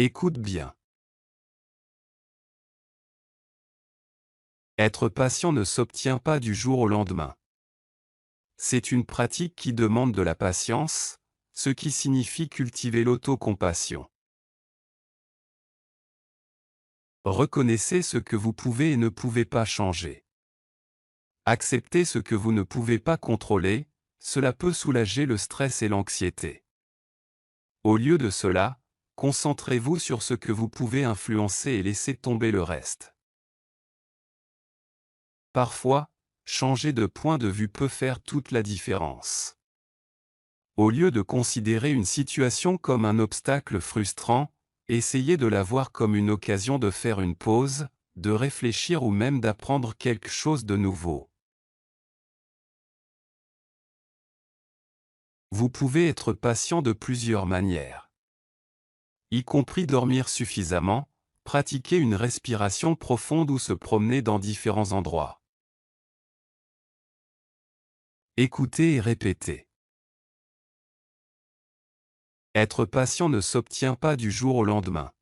Écoute bien. Être patient ne s'obtient pas du jour au lendemain. C'est une pratique qui demande de la patience, ce qui signifie cultiver l'autocompassion. Reconnaissez ce que vous pouvez et ne pouvez pas changer. Acceptez ce que vous ne pouvez pas contrôler, cela peut soulager le stress et l'anxiété. Au lieu de cela, concentrez-vous sur ce que vous pouvez influencer et laissez tomber le reste. Parfois, changer de point de vue peut faire toute la différence. Au lieu de considérer une situation comme un obstacle frustrant, essayez de la voir comme une occasion de faire une pause, de réfléchir ou même d'apprendre quelque chose de nouveau. Vous pouvez être patient de plusieurs manières, y compris dormir suffisamment, pratiquer une respiration profonde ou se promener dans différents endroits. Écoutez et répétez. Être patient ne s'obtient pas du jour au lendemain.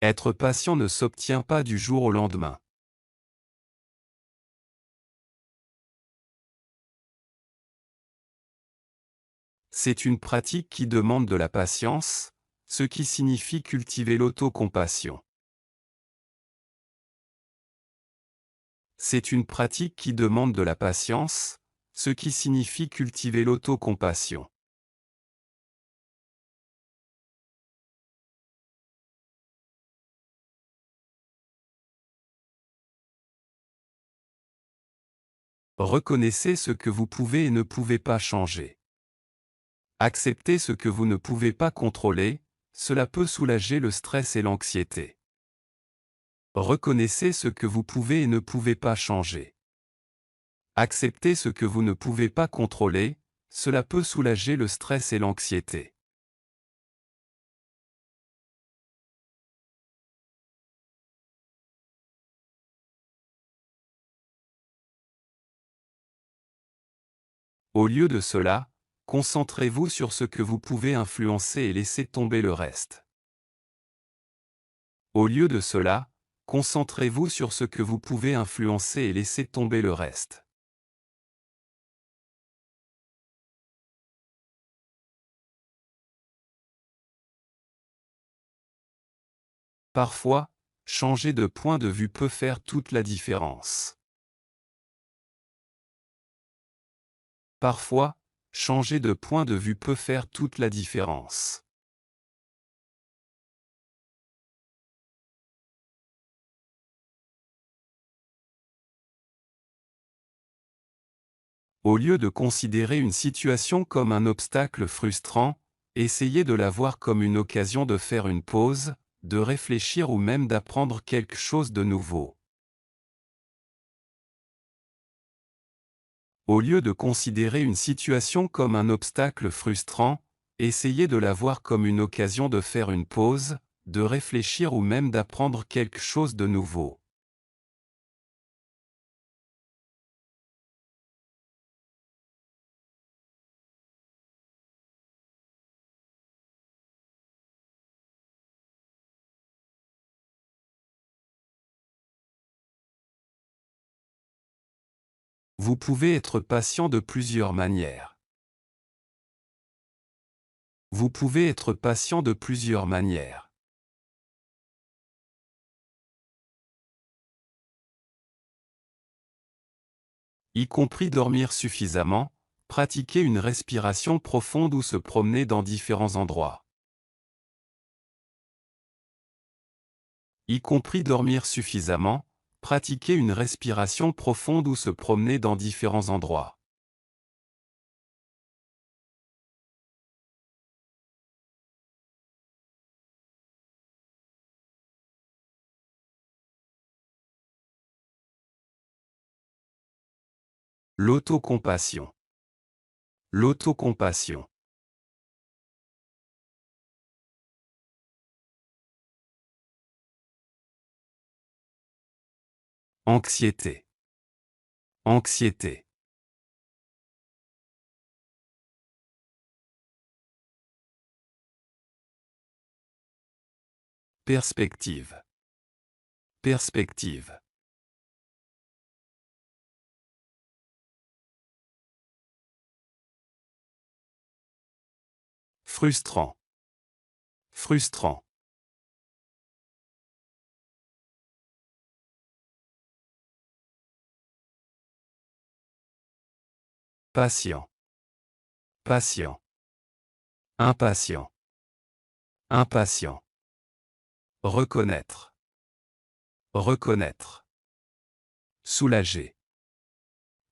Être patient ne s'obtient pas du jour au lendemain. C'est une pratique qui demande de la patience, ce qui signifie cultiver l'autocompassion. C'est une pratique qui demande de la patience, ce qui signifie cultiver l'autocompassion. Reconnaissez ce que vous pouvez et ne pouvez pas changer. Acceptez ce que vous ne pouvez pas contrôler, cela peut soulager le stress et l'anxiété. Reconnaissez ce que vous pouvez et ne pouvez pas changer. Acceptez ce que vous ne pouvez pas contrôler, cela peut soulager le stress et l'anxiété. Au lieu de cela, concentrez-vous sur ce que vous pouvez influencer et laissez tomber le reste. Au lieu de cela, concentrez-vous sur ce que vous pouvez influencer et laissez tomber le reste. Parfois, changer de point de vue peut faire toute la différence. Parfois, changer de point de vue peut faire toute la différence. Au lieu de considérer une situation comme un obstacle frustrant, essayez de la voir comme une occasion de faire une pause, de réfléchir ou même d'apprendre quelque chose de nouveau. Au lieu de considérer une situation comme un obstacle frustrant, essayez de la voir comme une occasion de faire une pause, de réfléchir ou même d'apprendre quelque chose de nouveau. Vous pouvez être patient de plusieurs manières. Vous pouvez être patient de plusieurs manières. Y compris dormir suffisamment, pratiquer une respiration profonde ou se promener dans différents endroits. Y compris dormir suffisamment, pratiquer une respiration profonde ou se promener dans différents endroits. L'autocompassion. L'autocompassion. Anxiété. Anxiété. Perspective. Perspective. Frustrant. Frustrant. Patient. Patient. Impatient. Impatient. Reconnaître. Reconnaître. Soulager.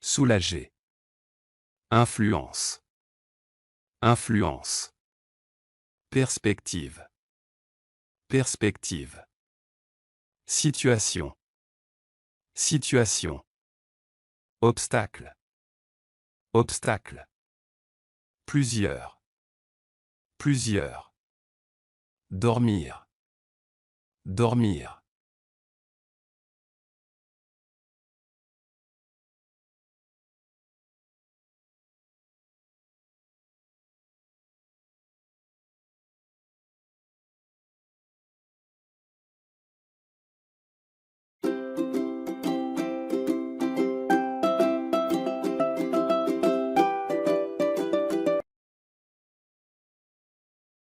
Soulager. Influence. Influence. Perspective. Perspective. Situation. Situation. Obstacle. Obstacle. Plusieurs. Plusieurs. Dormir. Dormir.